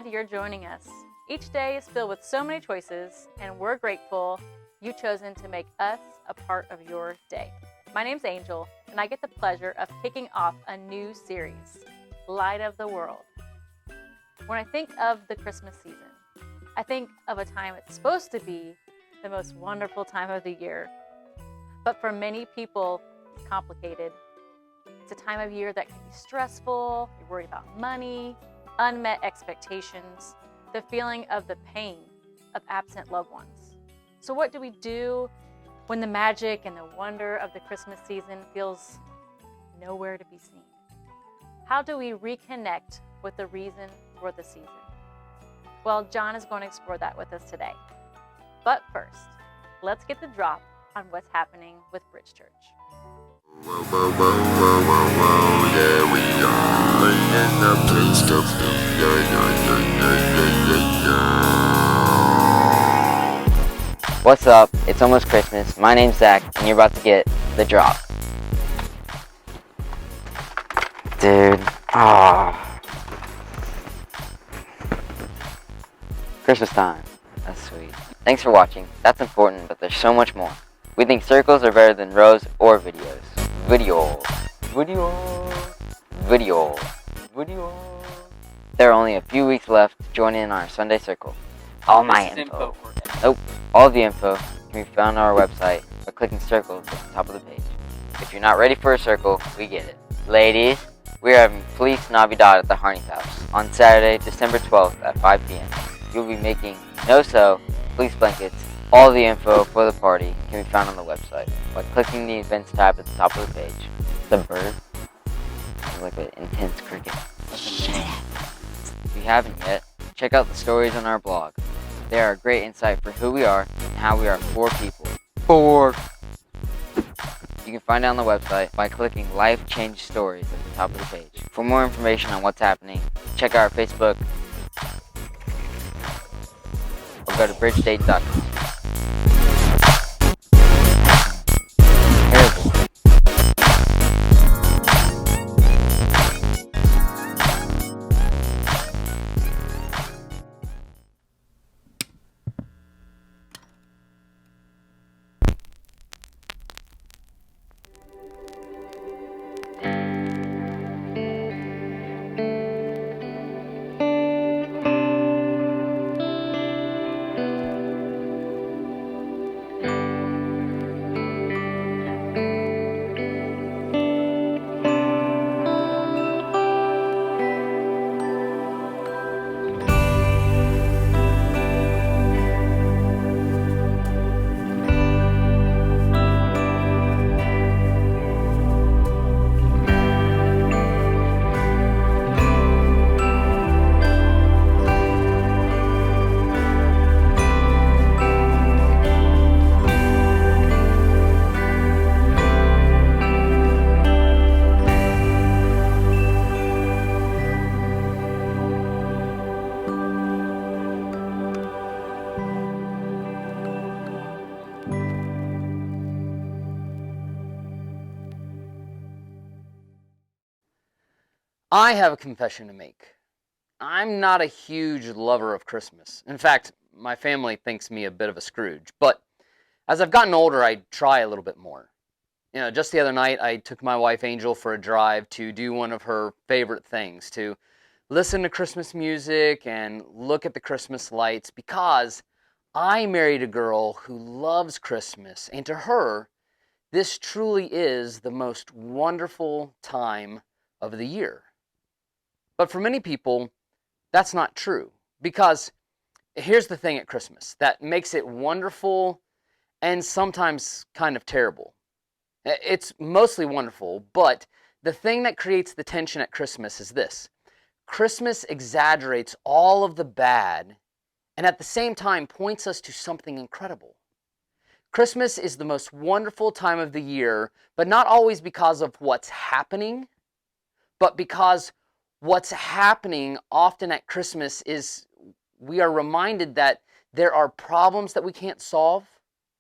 glad you're joining us. Each day is filled with so many choices, and we're grateful you've chosen to make us a part of your day. My name's Angel, and I get the pleasure of kicking off a new series, Light of the World. When I think of the Christmas season, I think of a time it's supposed to be the most wonderful time of the year. But for many people, it's complicated. It's a time of year that can be stressful, you're worried about money, unmet expectations, the feeling of the pain of absent loved ones. So what do we do when the magic and the wonder of the Christmas season feels nowhere to be seen? How do we reconnect with the reason for the season? Well, John is going to explore that with us today. But first, let's get the drop on what's happening with Bridge Church. Whoa, whoa, whoa, whoa, whoa, whoa, yeah, we are in the place to be, yeah. What's up? It's almost Christmas. My name's Zach, and you're about to get the drop. Dude, Christmas time. That's sweet. Thanks for watching. That's important, but there's so much more. We think circles are better than rows or videos. Videos. There are only a few weeks left to join in our Sunday circle. All my info. Nope. All the info can be found on our website by clicking circles at the top of the page. If you're not ready for a circle, we get it. Ladies, we are having Feliz Navidad at the Harney's house on Saturday, December 12th at 5 p.m. You'll be making no-sew, fleece blankets. All the info for the party can be found on the website by clicking the events tab at the top of the page. The bird is like an intense cricket. Shut up. If you haven't yet, check out the stories on our blog. They are a great insight for who we are and how we are for people. You can find it on the website by clicking Life Change Stories at the top of the page. For more information on what's happening, check out our Facebook or go to bridgedayton.com. I have a confession to make. I'm not a huge lover of Christmas. In fact, my family thinks me a bit of a Scrooge. But as I've gotten older, I try a little bit more. Just the other night, I took my wife Angel for a drive to do one of her favorite things, to listen to Christmas music and look at the Christmas lights, because I married a girl who loves Christmas, and to her, this truly is the most wonderful time of the year. But for many people, that's not true, because here's the thing at Christmas that makes it wonderful and sometimes kind of terrible. It's mostly wonderful, but the thing that creates the tension at Christmas is this. Christmas exaggerates all of the bad and at the same time points us to something incredible. Christmas is the most wonderful time of the year, but not always because of what's happening, but because what's happening often at Christmas is we are reminded that there are problems that we can't solve,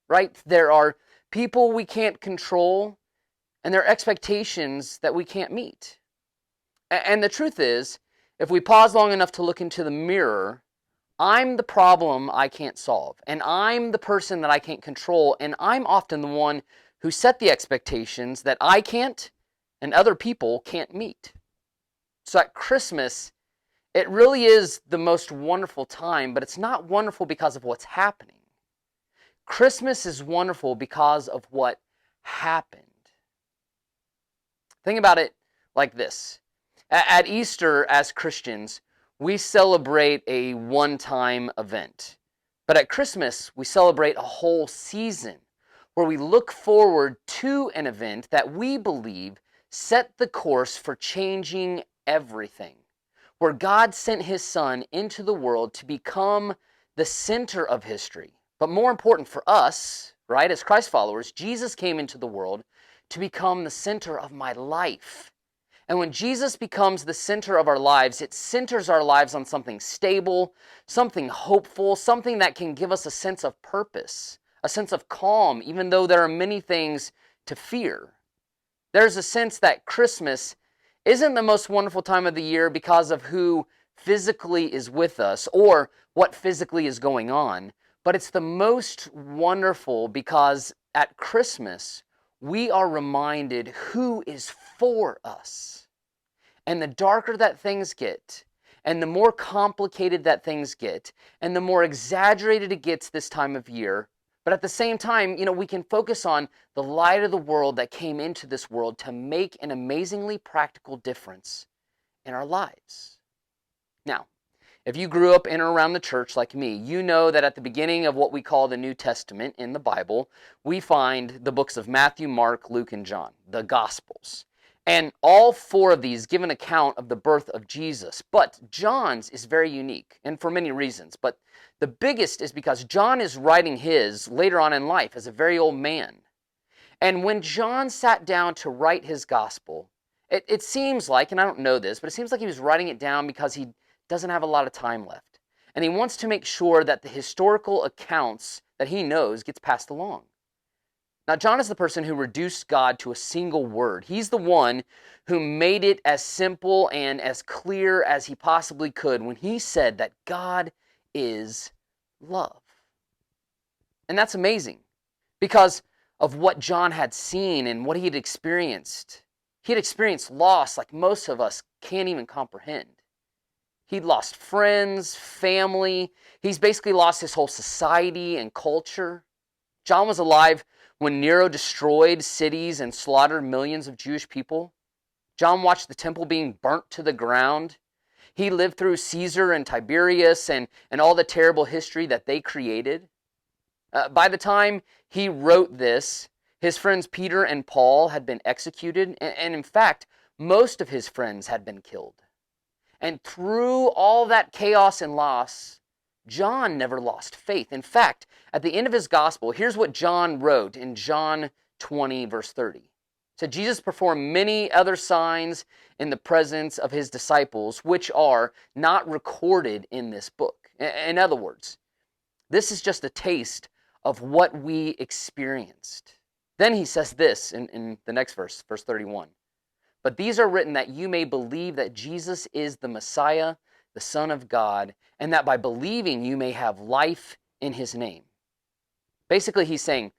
right? There are people we can't control, and there are expectations that we can't meet. And the truth is if we pause long enough to look into the mirror, I'm the problem I can't solve, and I'm the person that I can't control, and I'm often the one who set the expectations that I can't and other people can't meet. So at Christmas, it really is the most wonderful time, but it's not wonderful because of what's happening. Christmas is wonderful because of what happened. Think about it like this. At Easter, as Christians, we celebrate a one-time event. But at Christmas, we celebrate a whole season where we look forward to an event that we believe set the course for changing everything, where God sent His Son into the world to become the center of history. But more important for us, right, as Christ followers, Jesus came into the world to become the center of my life. And when Jesus becomes the center of our lives, it centers our lives on something stable, something hopeful, something that can give us a sense of purpose, a sense of calm, even though there are many things to fear. There's a sense that Christmas isn't the most wonderful time of the year because of who physically is with us or what physically is going on, but it's the most wonderful because at Christmas, we are reminded who is for us. And the darker that things get, and the more complicated that things get, and the more exaggerated it gets this time of year, but at the same time, we can focus on the light of the world that came into this world to make an amazingly practical difference in our lives. Now, if you grew up in or around the church like me, you know that at the beginning of what we call the New Testament in the Bible, we find the books of Matthew, Mark, Luke, and John, the Gospels. And all four of these give an account of the birth of Jesus. But John's is very unique, and for many reasons. But the biggest is because John is writing his later on in life as a very old man. And when John sat down to write his gospel, it seems like, and I don't know this, but it seems like he was writing it down because he doesn't have a lot of time left. And he wants to make sure that the historical accounts that he knows gets passed along. Now, John is the person who reduced God to a single word. He's the one who made it as simple and as clear as he possibly could when he said that God is love. And that's amazing because of what John had seen and what he had experienced. He had experienced loss like most of us can't even comprehend. He'd lost friends, family. He's basically lost his whole society and culture. John was alive when Nero destroyed cities and slaughtered millions of Jewish people. John watched the temple being burnt to the ground. He lived through Caesar and Tiberius and all the terrible history that they created. By the time he wrote this, his friends Peter and Paul had been executed, and in fact, most of his friends had been killed. And through all that chaos and loss, John never lost faith. In fact, at the end of his gospel, here's what John wrote in John 20, verse 30. It said, Jesus performed many other signs in the presence of his disciples, which are not recorded in this book. In other words, this is just a taste of what we experienced. Then he says this in the next verse, verse 31. But these are written that you may believe that Jesus is the Messiah, the Son of God, and that by believing you may have life in his name. Basically, he's saying,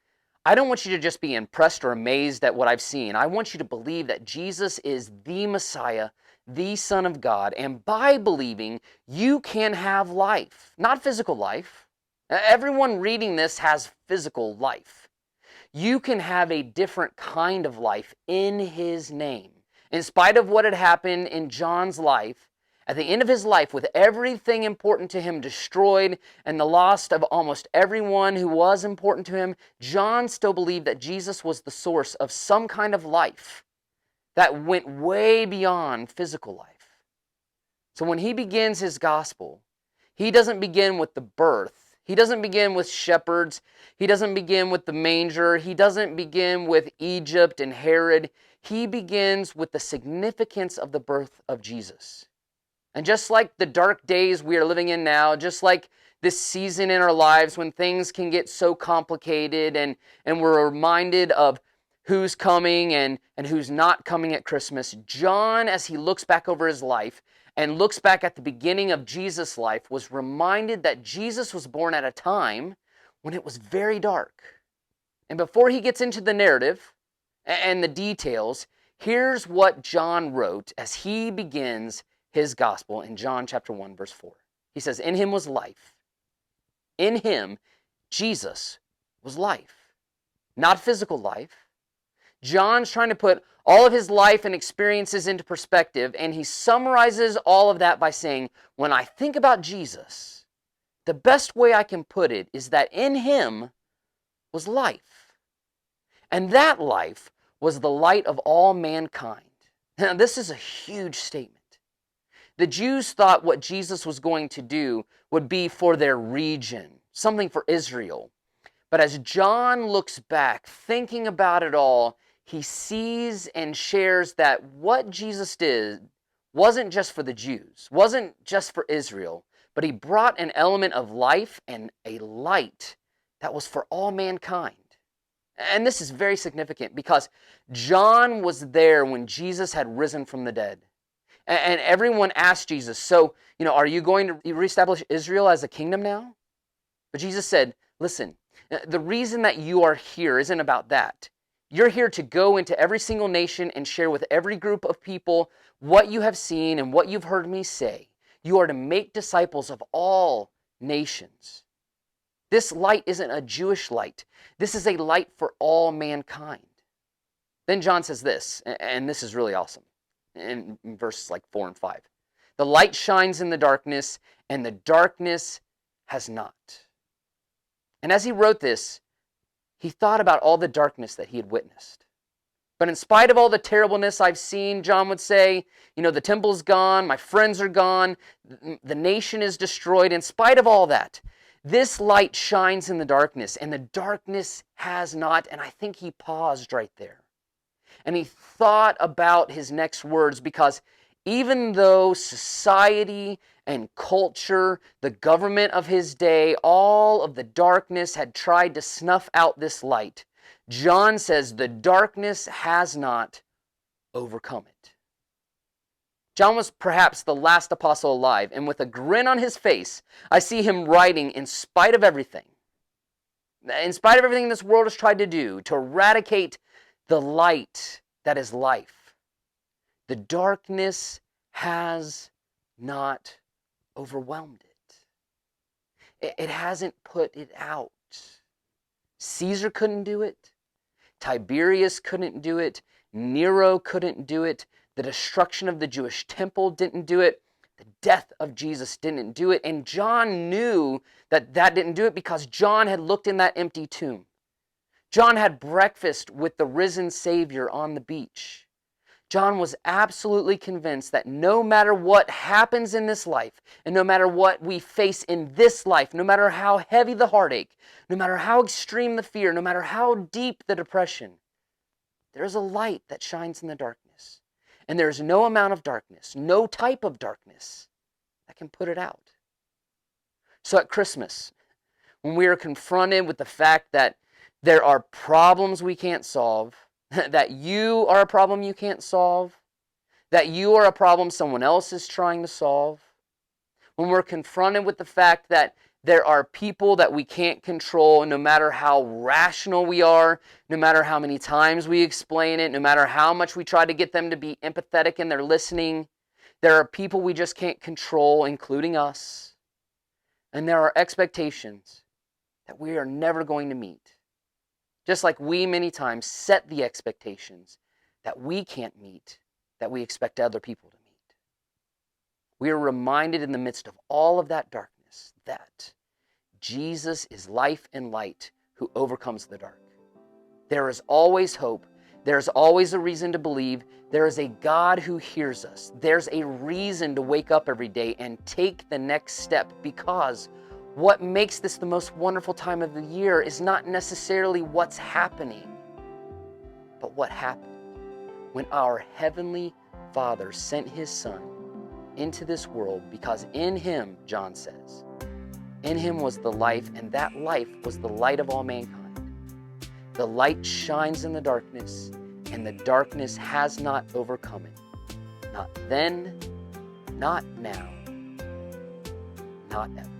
I don't want you to just be impressed or amazed at what I've seen. I want you to believe that Jesus is the Messiah, the Son of God, and by believing, you can have life. Not physical life. Everyone reading this has physical life. You can have a different kind of life in his name. In spite of what had happened in John's life, at the end of his life, with everything important to him destroyed and the loss of almost everyone who was important to him, John still believed that Jesus was the source of some kind of life that went way beyond physical life. So when he begins his gospel, he doesn't begin with the birth. He doesn't begin with shepherds. He doesn't begin with the manger. He doesn't begin with Egypt and Herod. He begins with the significance of the birth of Jesus. And just like the dark days we are living in now, just like this season in our lives when things can get so complicated and we're reminded of who's coming and who's not coming at Christmas, John, as he looks back over his life, and looks back at the beginning of Jesus' life was reminded that Jesus was born at a time when it was very dark. And before he gets into the narrative and the details, here's what John wrote as he begins his gospel in John chapter 1, verse 4. He says, "In him was life. In him, Jesus, was life." Not physical life. John's trying to put all of his life and experiences into perspective, and he summarizes all of that by saying, when I think about Jesus, the best way I can put it is that in him was life. And that life was the light of all mankind. Now, this is a huge statement. The Jews thought what Jesus was going to do would be for their region, something for Israel. But as John looks back, thinking about it all, he sees and shares that what Jesus did wasn't just for the Jews, wasn't just for Israel, but he brought an element of life and a light that was for all mankind. And this is very significant because John was there when Jesus had risen from the dead. And everyone asked Jesus, so, are you going to reestablish Israel as a kingdom now? But Jesus said, listen, the reason that you are here isn't about that. You're here to go into every single nation and share with every group of people what you have seen and what you've heard me say. You are to make disciples of all nations. This light isn't a Jewish light. This is a light for all mankind. Then John says this, and this is really awesome, in verses 4 and 5. The light shines in the darkness, and the darkness has not. And as he wrote this, he thought about all the darkness that he had witnessed. But in spite of all the terribleness I've seen, John would say, the temple's gone, my friends are gone, the nation is destroyed. In spite of all that, this light shines in the darkness, and the darkness has not. And I think he paused right there. And he thought about his next words, because even though society and culture, the government of his day, all of the darkness had tried to snuff out this light, John says the darkness has not overcome it. John was perhaps the last apostle alive, and with a grin on his face, I see him writing in spite of everything. In spite of everything this world has tried to do to eradicate the light that is life, the darkness has not overwhelmed it. It hasn't put it out. Caesar couldn't do it. Tiberius couldn't do it. Nero couldn't do it. The destruction of the Jewish temple didn't do it. The death of Jesus didn't do it. And John knew that didn't do it because John had looked in that empty tomb. John had breakfast with the risen Savior on the beach. John was absolutely convinced that no matter what happens in this life, and no matter what we face in this life, no matter how heavy the heartache, no matter how extreme the fear, no matter how deep the depression, there's a light that shines in the darkness. And there's no amount of darkness, no type of darkness that can put it out. So at Christmas, when we are confronted with the fact that there are problems we can't solve, that you are a problem you can't solve, that you are a problem someone else is trying to solve, when we're confronted with the fact that there are people that we can't control, no matter how rational we are, no matter how many times we explain it, no matter how much we try to get them to be empathetic and they're listening, there are people we just can't control, including us. And there are expectations that we are never going to meet. Just like we many times set the expectations that we can't meet, that we expect other people to meet. We are reminded in the midst of all of that darkness that Jesus is life and light who overcomes the dark. There is always hope. There's always a reason to believe. There is a God who hears us. There's a reason to wake up every day and take the next step, because what makes this the most wonderful time of the year is not necessarily what's happening, but what happened when our Heavenly Father sent His Son into this world, because in Him, John says, in Him was the life, and that life was the light of all mankind. The light shines in the darkness, and the darkness has not overcome it. Not then, Not now. Not ever.